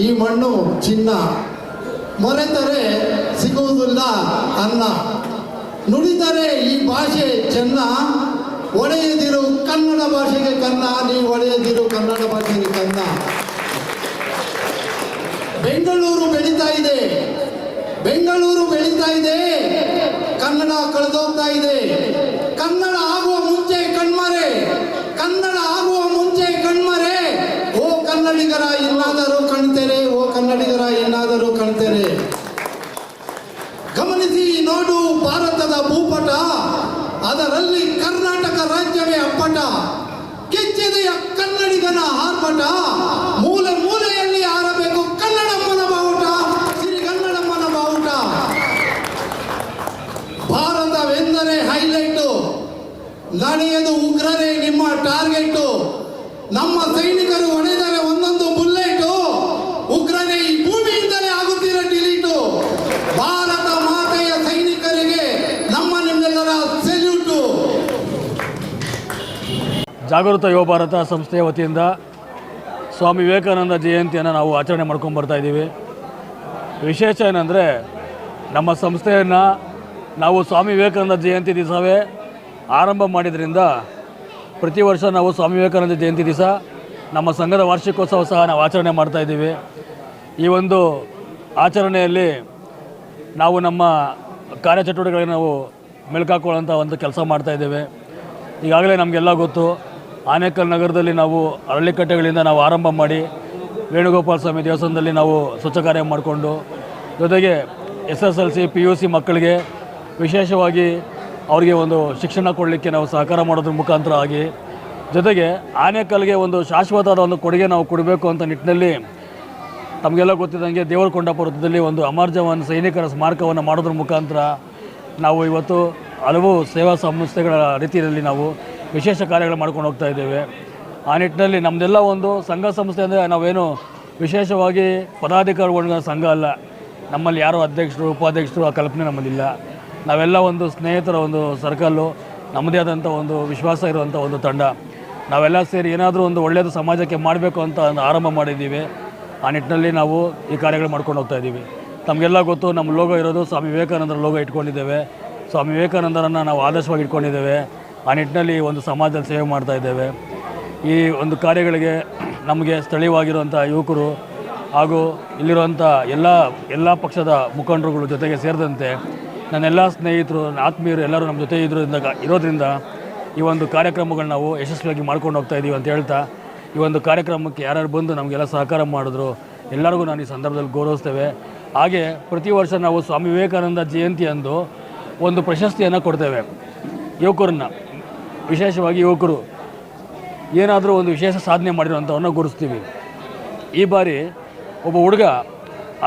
ಈ ಮಣ್ಣು ಚಿನ್ನ, ಮರೆತರೆ ಸಿಗುವುದಿಲ್ಲ ಅನ್ನ. ನುಡಿದರೆ ಈ ಭಾಷೆ ಚೆನ್ನ, ಒಡೆಯದಿರು ಕನ್ನಡ ಭಾಷೆಗೆ ಕನ್ನ, ನೀ ಒಡೆಯದಿರು ಕನ್ನಡ ಭಾಷೆಗೆ ಕನ್ನ. ಬೆಂಗಳೂರು ಬೆಳೀತಾ ಇದೆ, ಬೆಂಗಳೂರು ಬೆಳೀತಾ ಇದೆ, ಕನ್ನಡ ಕಳೆದೋಗ್ತಾ ಇದೆ. ಕನ್ನಡ ಆಗುವ ಮುಂಚೆ ಕಣ್ಮರೆ, ಕನ್ನಡ ಆಗುವ ಮುಂಚೆ ಕಣ್ಮರೆ. ಓ ಕನ್ನಡಿಗರ ಇನ್ನಾದರೂ ಕಾಣ್ತೇನೆ, ಓ ಕನ್ನಡಿಗರ ಇನ್ನಾದರೂ ಕಾಣ್ತೇನೆ. ಗಮನಿಸಿ ನೋಡು ಭಾರತದ ಭೂಪಟ, ಅದರಲ್ಲಿ ಕರ್ನಾಟಕ ರಾಜ್ಯವೇ ಅಪ್ಪಟ. ಕೆಚ್ಚೆದೆಯ ಕನ್ನಡಿಗನ ಆರ್ಭಟ, ಮೂಲೆ ಮೂಲೆಯಲ್ಲಿ ಆರಬೇಕು ಕನ್ನಡಮ್ಮನ ಬಾವುಟ, ಸಿರಿಗನ್ನಡಮ್ಮನ ಬಾವುಟ. ಭಾರತವೆಂದರೆ ಹೈಲೈಟು, ನಡೆಯದು ಉಗ್ರರೇ ನಿಮ್ಮ ಟಾರ್ಗೆಟು. ನಮ್ಮ ಸೈನಿಕರು ಹೊಡೆದರೆ ಒಂದೊಂದು ಬುಲ್ಲೆಟು, ಉಗ್ರರೇ ಈ ಭೂಮಿಯಿಂದಲೇ ಆಗುತ್ತಿರೋ ಡಿಲೀಟು. ಭಾರತ ಮಾತೆಯ ಸೈನಿಕರಿಗೆ ನಮ್ಮ ನಿಮ್ಮೆಲ್ಲರ ಸೆಲ್ಯೂಟು. ಜಾಗೃತ ಯುವ ಭಾರತ ಸಂಸ್ಥೆಯ ವತಿಯಿಂದ ಸ್ವಾಮಿ ವಿವೇಕಾನಂದ ಜಯಂತಿಯನ್ನು ನಾವು ಆಚರಣೆ ಮಾಡ್ಕೊಂಡು ಬರ್ತಾ ಇದ್ದೀವಿ. ವಿಶೇಷ ಏನಂದರೆ ನಮ್ಮ ಸಂಸ್ಥೆಯನ್ನು ನಾವು ಸ್ವಾಮಿ ವಿವೇಕಾನಂದ ಜಯಂತಿ ದಿವಸವೇ ಆರಂಭ ಮಾಡಿದ್ರಿಂದ ಪ್ರತಿ ವರ್ಷ ನಾವು ಸ್ವಾಮಿ ವಿವೇಕಾನಂದ ಜಯಂತಿ ದಿವಸ ನಮ್ಮ ಸಂಘದ ವಾರ್ಷಿಕೋತ್ಸವ ಸಹ ನಾವು ಆಚರಣೆ ಮಾಡ್ತಾಯಿದ್ದೀವಿ. ಈ ಒಂದು ಆಚರಣೆಯಲ್ಲಿ ನಾವು ನಮ್ಮ ಕಾರ್ಯಚಟುವಟಿಕೆಗಳಿಗೆ ನಾವು ಮೆಲುಕಾಕೊಳ್ಳೋಂಥ ಒಂದು ಕೆಲಸ ಮಾಡ್ತಾಯಿದ್ದೇವೆ. ಈಗಾಗಲೇ ನಮಗೆಲ್ಲ ಗೊತ್ತು, ಆನೇಕಲ್ ನಗರದಲ್ಲಿ ನಾವು ಅರಳಿಕಟ್ಟೆಗಳಿಂದ ನಾವು ಆರಂಭ ಮಾಡಿ ವೇಣುಗೋಪಾಲ ಸ್ವಾಮಿ ದೇವಸ್ಥಾನದಲ್ಲಿ ನಾವು ಸ್ವಚ್ಛ ಕಾರ್ಯ ಮಾಡಿಕೊಂಡು, ಜೊತೆಗೆ SSLC PUC ಮಕ್ಕಳಿಗೆ ವಿಶೇಷವಾಗಿ ಅವರಿಗೆ ಒಂದು ಶಿಕ್ಷಣ ಕೊಡಲಿಕ್ಕೆ ನಾವು ಸಹಕಾರ ಮಾಡೋದ್ರ ಮುಖಾಂತರ ಆಗಿ, ಜೊತೆಗೆ ಆನೇಕಲ್ಗೆ ಒಂದು ಶಾಶ್ವತವಾದ ಒಂದು ಕೊಡುಗೆ ನಾವು ಕೊಡಬೇಕು ಅಂತ ನಿಟ್ಟಿನಲ್ಲಿ ತಮಗೆಲ್ಲ ಗೊತ್ತಿದ್ದಂಗೆ ದೇವರಕೊಂಡಪ್ಪ ವೃತ್ತದಲ್ಲಿ ಒಂದು ಅಮರ್ ಜವಾನ್ ಸೈನಿಕರ ಸ್ಮಾರಕವನ್ನು ಮಾಡೋದ್ರ ಮುಖಾಂತರ ನಾವು ಇವತ್ತು ಹಲವು ಸೇವಾ ಸಂಸ್ಥೆಗಳ ರೀತಿಯಲ್ಲಿ ನಾವು ವಿಶೇಷ ಕಾರ್ಯಗಳು ಮಾಡ್ಕೊಂಡು ಹೋಗ್ತಾ ಇದ್ದೇವೆ. ಆ ನಿಟ್ಟಿನಲ್ಲಿ ನಮ್ಮದೆಲ್ಲ ಒಂದು ಸಂಘ ಸಂಸ್ಥೆ ಅಂದರೆ ನಾವೇನು ವಿಶೇಷವಾಗಿ ಪದಾಧಿಕಾರಿಗಳ ಸಂಘ ಅಲ್ಲ. ನಮ್ಮಲ್ಲಿ ಯಾರೋ ಅಧ್ಯಕ್ಷರು ಉಪಾಧ್ಯಕ್ಷರು ಆ ಕಲ್ಪನೆ ನಮ್ಮದಿಲ್ಲ. ನಾವೆಲ್ಲ ಒಂದು ಸ್ನೇಹಿತರ ಒಂದು ಸರ್ಕಲ್ಲು, ನಮ್ಮದೇ ಆದಂಥ ಒಂದು ವಿಶ್ವಾಸ ಇರುವಂಥ ಒಂದು ತಂಡ. ನಾವೆಲ್ಲ ಸೇರಿ ಏನಾದರೂ ಒಂದು ಒಳ್ಳೆಯದು ಸಮಾಜಕ್ಕೆ ಮಾಡಬೇಕು ಅಂತ ಒಂದು ಆರಂಭ ಮಾಡಿದ್ದೀವಿ. ಆ ನಿಟ್ಟಿನಲ್ಲಿ ನಾವು ಈ ಕಾರ್ಯಗಳು ಮಾಡ್ಕೊಂಡು ಹೋಗ್ತಾ ಇದ್ದೀವಿ. ತಮಗೆಲ್ಲ ಗೊತ್ತು, ನಮ್ಮ ಲೋಗೋ ಇರೋದು ಸ್ವಾಮಿ ವಿವೇಕಾನಂದರ ಲೋಗೋ ಇಟ್ಕೊಂಡಿದ್ದೇವೆ. ಸ್ವಾಮಿ ವಿವೇಕಾನಂದರನ್ನು ನಾವು ಆದರ್ಶವಾಗಿ ಇಟ್ಕೊಂಡಿದ್ದೇವೆ. ಆ ನಿಟ್ಟಿನಲ್ಲಿ ಒಂದು ಸಮಾಜದಲ್ಲಿ ಸೇವೆ ಮಾಡ್ತಾ ಇದ್ದೇವೆ. ಈ ಒಂದು ಕಾರ್ಯಗಳಿಗೆ ನಮಗೆ ಸ್ಥಳೀಯವಾಗಿರುವಂಥ ಯುವಕರು ಹಾಗೂ ಇಲ್ಲಿರುವಂಥ ಎಲ್ಲ ಪಕ್ಷದ ಮುಖಂಡರುಗಳು ಜೊತೆಗೆ ಸೇರಿದಂತೆ ನನ್ನೆಲ್ಲ ಸ್ನೇಹಿತರು, ಆತ್ಮೀಯರು ಎಲ್ಲರೂ ನಮ್ಮ ಜೊತೆ ಇರೋದ್ರಿಂದ ಈ ಒಂದು ಕಾರ್ಯಕ್ರಮಗಳನ್ನ ನಾವು ಯಶಸ್ವಿಯಾಗಿ ಮಾಡ್ಕೊಂಡು ಹೋಗ್ತಾ ಇದ್ದೀವಿ ಅಂತ ಹೇಳ್ತಾ, ಈ ಒಂದು ಕಾರ್ಯಕ್ರಮಕ್ಕೆ ಯಾರ್ಯಾರು ಬಂದು ನಮಗೆಲ್ಲ ಸಹಕಾರ ಮಾಡಿದ್ರು ಎಲ್ಲರಿಗೂ ನಾನು ಈ ಸಂದರ್ಭದಲ್ಲಿ ಗೌರವಿಸ್ತೇವೆ. ಹಾಗೆ ಪ್ರತಿ ವರ್ಷ ನಾವು ಸ್ವಾಮಿ ವಿವೇಕಾನಂದ ಜಯಂತಿ ಅಂದು ಒಂದು ಪ್ರಶಸ್ತಿಯನ್ನು ಕೊಡ್ತೇವೆ. ಯುವಕರನ್ನ, ವಿಶೇಷವಾಗಿ ಯುವಕರು ಏನಾದರೂ ಒಂದು ವಿಶೇಷ ಸಾಧನೆ ಮಾಡಿರೋಂಥವನ್ನ ಗುರುತಿಸ್ತೀವಿ. ಈ ಬಾರಿ ಒಬ್ಬ ಹುಡುಗ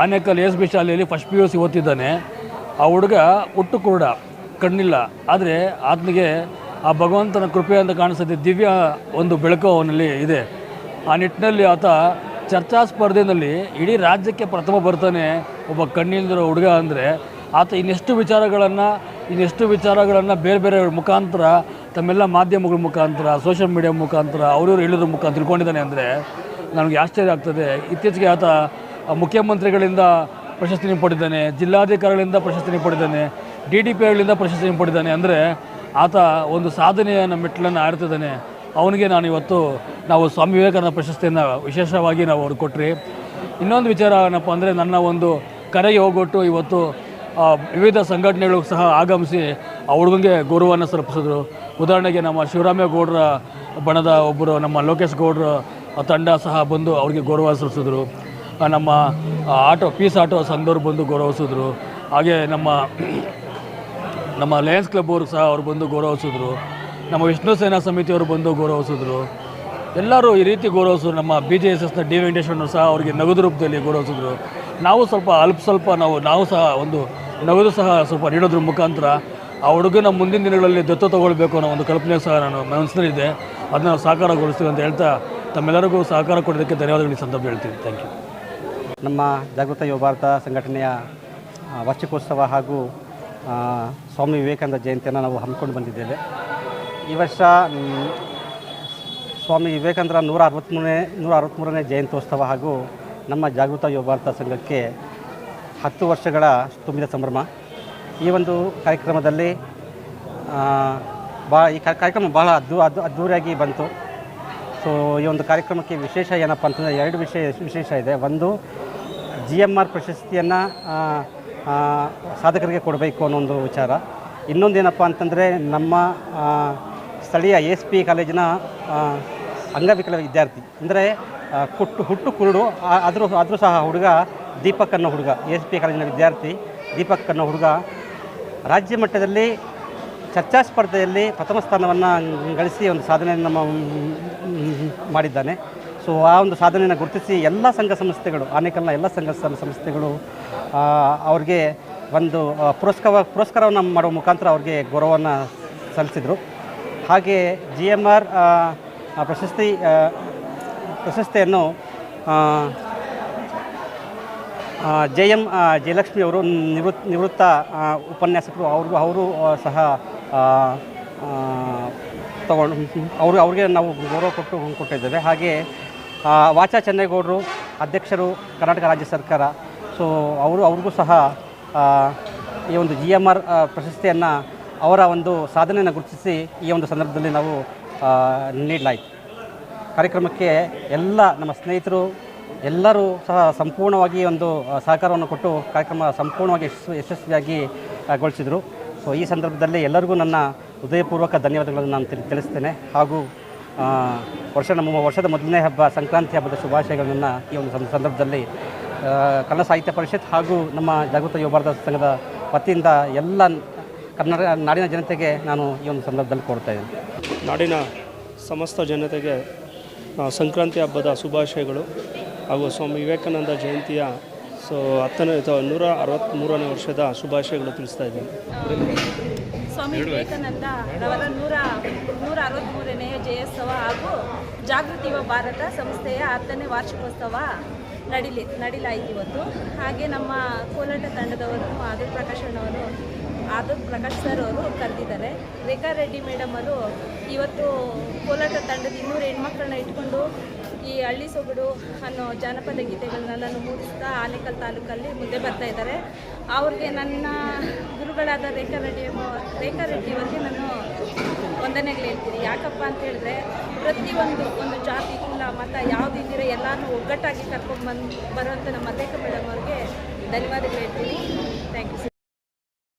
ಆನೇಕಲ್ SB ಶಾಲೆಯಲ್ಲಿ ಫಸ್ಟ್ PUC ಓದ್ತಿದ್ದಾನೆ. ಆ ಹುಡುಗ ಹುಟ್ಟು ಕುರುಡ, ಕಣ್ಣಿಲ್ಲ, ಆದರೆ ಆತನಿಗೆ ಆ ಭಗವಂತನ ಕೃಪೆ ಅಂತ ಕಾಣಿಸುತ್ತೆ, ದಿವ್ಯ ಒಂದು ಬೆಳಕು ಅವನಲ್ಲಿ ಇದೆ. ಆ ನಿಟ್ಟಿನಲ್ಲಿ ಆತ ಚರ್ಚಾ ಸ್ಪರ್ಧೆಯಲ್ಲಿ ಇಡೀ ರಾಜ್ಯಕ್ಕೆ ಪ್ರಥಮ ಬರ್ತಾನೆ. ಒಬ್ಬ ಕಣ್ಣಿಲ್ದಿರೋ ಹುಡುಗ ಅಂದರೆ ಆತ ಇನ್ನೆಷ್ಟು ವಿಚಾರಗಳನ್ನು ಬೇರೆ ಬೇರೆ ಮುಖಾಂತರ, ತಮ್ಮೆಲ್ಲ ಮಾಧ್ಯಮಗಳ ಮುಖಾಂತರ, ಸೋಷಿಯಲ್ ಮೀಡಿಯಾ ಮುಖಾಂತರ ಅವ್ರವ್ರು ಹೇಳಿದ್ರ ಮುಖಾಂತರ ತಿಳ್ಕೊಂಡಿದ್ದಾನೆ ಅಂದರೆ ನನಗೆ ಆಶ್ಚರ್ಯ ಆಗ್ತದೆ. ಇತ್ತೀಚೆಗೆ ಆತ ಮುಖ್ಯಮಂತ್ರಿಗಳಿಂದ ಪ್ರಶಸ್ತಿನ ಪಡೆದಿದ್ದಾನೆ, ಜಿಲ್ಲಾಧಿಕಾರಿಗಳಿಂದ ಪ್ರಶಸ್ತಿನ ಪಡೆದಿದ್ದಾನೆ, DDPಗಳಿಂದ ಪ್ರಶಸ್ತಿನ ಪಡೆದಿದ್ದಾನೆ. ಅಂದರೆ ಆತ ಒಂದು ಸಾಧನೆಯನ್ನು ಮೆಟ್ಟಲನ್ನು ಆಡ್ತಿದ್ದಾನೆ. ಅವನಿಗೆ ನಾವು ಸ್ವಾಮಿ ವಿವೇಕಾನಂದ ಪ್ರಶಸ್ತಿಯನ್ನು ವಿಶೇಷವಾಗಿ ನಾವು ಅವ್ರಿಗೆ ಕೊಟ್ರಿ. ಇನ್ನೊಂದು ವಿಚಾರ ಏನಪ್ಪ ಅಂದರೆ, ನನ್ನ ಒಂದು ಕರೆಗೆ ಹೋಗೊಟ್ಟು ಇವತ್ತು ವಿವಿಧ ಸಂಘಟನೆಗಳು ಸಹ ಆಗಮಿಸಿ ಆ ಹುಡುಗನಿಗೆ ಗೌರವವನ್ನು ಸಲ್ಲಿಸಿದ್ರು. ಉದಾಹರಣೆಗೆ ನಮ್ಮ ಶಿವರಾಮೇಗೌಡರ ಬಣದ ಒಬ್ಬರು ನಮ್ಮ ಲೋಕೇಶ್ ಗೌಡ್ರ ತಂಡ ಸಹ ಬಂದು ಅವ್ರಿಗೆ ಗೌರವ ಸಲ್ಲಿಸಿದ್ರು. ನಮ್ಮ ಪೀಸ್ ಆಟೋ ಸಂಘದವ್ರು ಬಂದು ಗೌರವಿಸಿದ್ರು. ಹಾಗೆ ನಮ್ಮ ಲಯನ್ಸ್ ಕ್ಲಬ್ ಅವರು ಸಹ ಅವ್ರು ಬಂದು ಗೌರವಿಸಿದ್ರು. ನಮ್ಮ ವಿಷ್ಣು ಸೇನಾ ಸಮಿತಿಯವರು ಬಂದು ಗೌರವಿಸಿದ್ರು. ಎಲ್ಲರೂ ಈ ರೀತಿ ಗೌರವಿಸಿದ್ರು. ನಮ್ಮ BJSSನ ಡಿ ವೆಂಕಟೇಶ್ವರನು ಸಹ ಅವರಿಗೆ ನಗದು ರೂಪದಲ್ಲಿ ಗೌರವಿಸಿದ್ರು. ನಾವು ಸ್ವಲ್ಪ ನಾವು ಸಹ ಒಂದು ನಗದು ಸಹ ಸ್ವಲ್ಪ ನೀಡೋದ್ರ ಮುಖಾಂತರ ಆ ಹುಡುಗನ ಮುಂದಿನ ದಿನಗಳಲ್ಲಿ ದತ್ತು ತಗೊಳ್ಬೇಕು ಅನ್ನೋ ಒಂದು ಕಲ್ಪನೆ ಸಹ ನಾನು ಮನಸ್ಸಿನಲ್ಲಿದೆ. ಅದನ್ನ ನಾವು ಸಾಕಾರಗೊಳಿಸ್ತೀವಿ ಅಂತ ಹೇಳ್ತಾ ತಮ್ಮೆಲ್ಲರಿಗೂ ಸಹಕಾರ ಕೊಡೋದಕ್ಕೆ ಧನ್ಯವಾದಗಳು ಈ ಸಂದರ್ಭ ಹೇಳ್ತೀನಿ. Thank you. ನಮ್ಮ ಜಾಗೃತ ಯುವ ಭಾರತ ಸಂಘಟನೆಯ ವಾರ್ಷಿಕೋತ್ಸವ ಹಾಗೂ ಸ್ವಾಮಿ ವಿವೇಕಾನಂದ ಜಯಂತಿಯನ್ನು ನಾವು ಹಮ್ಮಿಕೊಂಡು ಬಂದಿದ್ದೇವೆ. ಈ ವರ್ಷ ಸ್ವಾಮಿ ವಿವೇಕಾನಂದರ 163ನೇ ಜಯಂತ್ಯೋತ್ಸವ ಹಾಗೂ ನಮ್ಮ ಜಾಗೃತ ಯುವ ಭಾರತ ಸಂಘಕ್ಕೆ 10 ವರ್ಷಗಳ ತುಂಬಿದ ಸಂಭ್ರಮ. ಈ ಒಂದು ಕಾರ್ಯಕ್ರಮದಲ್ಲಿ ಈ ಕಾರ್ಯಕ್ರಮ ಭಾಳ ಅದ್ದೂರಿಯಾಗಿ ಬಂತು. ಸೊ ಈ ಒಂದು ಕಾರ್ಯಕ್ರಮಕ್ಕೆ ವಿಶೇಷ ಏನಪ್ಪ ಅಂತಂದರೆ 2 ವಿಶೇಷ ಇದೆ. ಒಂದು GMR ಪ್ರಶಸ್ತಿಯನ್ನು ಸಾಧಕರಿಗೆ ಕೊಡಬೇಕು ಅನ್ನೋ ಒಂದು ವಿಚಾರ. ಇನ್ನೊಂದೇನಪ್ಪ ಅಂತಂದರೆ ನಮ್ಮ ಸ್ಥಳೀಯ ASP ಕಾಲೇಜಿನ ಅಂಗವಿಕಲ ವಿದ್ಯಾರ್ಥಿ ಅಂದರೆ ಹುಟ್ಟು ಕುರುಡು ಆದರೂ ಸಹ ಹುಡುಗ ದೀಪಕ್ ಅನ್ನೋ ಹುಡುಗ, ASP ಕಾಲೇಜಿನ ವಿದ್ಯಾರ್ಥಿ ದೀಪಕ್ ಅನ್ನೋ ಹುಡುಗ ರಾಜ್ಯ ಮಟ್ಟದಲ್ಲಿ ಚರ್ಚಾ ಸ್ಪರ್ಧೆಯಲ್ಲಿ ಪ್ರಥಮ ಸ್ಥಾನವನ್ನು ಗಳಿಸಿ ಒಂದು ಸಾಧನೆಯನ್ನು ಮಾಡಿದ್ದಾನೆ. ಸೊ ಆ ಒಂದು ಸಾಧನೆಯನ್ನು ಗುರುತಿಸಿ ಎಲ್ಲ ಸಂಘ ಸಂಸ್ಥೆಗಳು, ಆನೇಕಲ್ನ ಎಲ್ಲ ಸಂಘ ಸಂಸ್ಥೆಗಳು ಅವ್ರಿಗೆ ಒಂದು ಪುರಸ್ಕಾರವನ್ನು ಮಾಡುವ ಮುಖಾಂತರ ಅವ್ರಿಗೆ ಗೌರವವನ್ನು ಸಲ್ಲಿಸಿದರು. ಹಾಗೆ GMR ಪ್ರಶಸ್ತಿಯನ್ನು JM ಜಯಲಕ್ಷ್ಮಿ ಅವರು ನಿವೃತ್ತ ಉಪನ್ಯಾಸಕರು, ಅವರು ಸಹ ಅವ್ರಿಗೆ ನಾವು ಗೌರವ ಕೊಟ್ಟಿದ್ದೇವೆ. ಹಾಗೆ ವಾಚಾ ಚೆನ್ನೇಗೌಡರು ಅಧ್ಯಕ್ಷರು, ಕರ್ನಾಟಕ ರಾಜ್ಯ ಸರ್ಕಾರ. ಸೊ ಅವ್ರಿಗೂ ಸಹ ಈ ಒಂದು GMR ಪ್ರಶಸ್ತಿಯನ್ನು ಅವರ ಒಂದು ಸಾಧನೆಯನ್ನು ಗುರುತಿಸಿ ಈ ಒಂದು ಸಂದರ್ಭದಲ್ಲಿ ನಾವು ನೀಡಲಾಯಿತು. ಕಾರ್ಯಕ್ರಮಕ್ಕೆ ಎಲ್ಲ ನಮ್ಮ ಸ್ನೇಹಿತರು ಎಲ್ಲರೂ ಸಹ ಸಂಪೂರ್ಣವಾಗಿ ಒಂದು ಸಹಕಾರವನ್ನು ಕೊಟ್ಟು ಕಾರ್ಯಕ್ರಮ ಸಂಪೂರ್ಣವಾಗಿ ಯಶಸ್ವಿಯಾಗಿ ಗೊಳಿಸಿದರು. ಸೊ ಈ ಸಂದರ್ಭದಲ್ಲಿ ಎಲ್ಲರಿಗೂ ನನ್ನ ಹೃದಯಪೂರ್ವಕ ಧನ್ಯವಾದಗಳನ್ನು ನಾನು ತಿಳಿಸ್ತೇನೆ. ಹಾಗೂ ನಮ್ಮ ವರ್ಷದ ಮೊದಲನೇ ಹಬ್ಬ ಸಂಕ್ರಾಂತಿ ಹಬ್ಬದ ಶುಭಾಶಯಗಳನ್ನು ಈ ಒಂದು ಸಂದರ್ಭದಲ್ಲಿ ಕನ್ನಡ ಸಾಹಿತ್ಯ ಪರಿಷತ್ ಹಾಗೂ ನಮ್ಮ ಜಾಗೃತ ಯುವ ಭಾರತ ಸಂಘದ ವತಿಯಿಂದ ಎಲ್ಲ ನಾಡಿನ ಜನತೆಗೆ ನಾನು ಈ ಒಂದು ಸಂದರ್ಭದಲ್ಲಿ ಕೋರ್ತಾ ಇದ್ದೇನೆ. ನಾಡಿನ ಸಮಸ್ತ ಜನತೆಗೆ ಸಂಕ್ರಾಂತಿ ಹಬ್ಬದ ಶುಭಾಶಯಗಳು ಹಾಗೂ ಸ್ವಾಮಿ ವಿವೇಕಾನಂದ ಜಯಂತಿಯ 163ನೇ ವರ್ಷದ ಶುಭಾಶಯಗಳು ತಿಳಿಸ್ತಾ ಇದ್ದೀನಿ. ಸ್ವಾಮಿ ವಿವೇಕಾನಂದ ಅವರ 163ನೇ ಜಯೋತ್ಸವ ಹಾಗೂ ಜಾಗೃತಿ ಯುವ ಭಾರತ ಸಂಸ್ಥೆಯ 10ನೇ ವಾರ್ಷಿಕೋತ್ಸವ ನಡೀಲಾಯಿತು ಇವತ್ತು. ಹಾಗೆ ನಮ್ಮ ಕೋಲಾಟ ತಂಡದವರು ಆದೂರ್ ಪ್ರಕಾಶ್ ಸರ್ ಅವರು ಕರೆದಿದ್ದಾರೆ. ರೇಖಾ ರೆಡ್ಡಿ ಮೇಡಮ್ ಅವರು ಇವತ್ತು ಕೋಲಾಟ ತಂಡದ 200 ಹೆಣ್ಮಕ್ಳನ್ನ ಇಟ್ಕೊಂಡು ಈ ಹಳ್ಳಿ ಸೊಗಡು ಅನ್ನೋ ಜಾನಪದ ಗೀತೆಗಳನ್ನೆಲ್ಲನೂ ಮೂಡಿಸ್ತಾ ಆನೇಕಲ್ ತಾಲೂಕಲ್ಲಿ ಮುಂದೆ ಬರ್ತಾ ಇದ್ದಾರೆ. ಅವ್ರಿಗೆ ನನ್ನ ಗುರುಗಳಾದ ರೇಖಾ ರೆಡ್ಡಿಯವರಿಗೆ ನಾನು ವಂದನೆಗಳು ಹೇಳ್ತೀನಿ. ಯಾಕಪ್ಪ ಅಂತ ಹೇಳಿದ್ರೆ ಒಂದು ಜಾತಿ ಕುಲ ಮತ ಯಾವುದಿದ್ದೀರ ಎಲ್ಲನೂ ಒಗ್ಗಟ್ಟಾಗಿ ಕರ್ಕೊಂಡು ಬರುವಂಥ ನಮ್ಮ ರೇಖಾ ಮೇಡಮ್ ಅವ್ರಿಗೆ ಧನ್ಯವಾದಗಳು ಹೇಳ್ತೀನಿ. Thank you.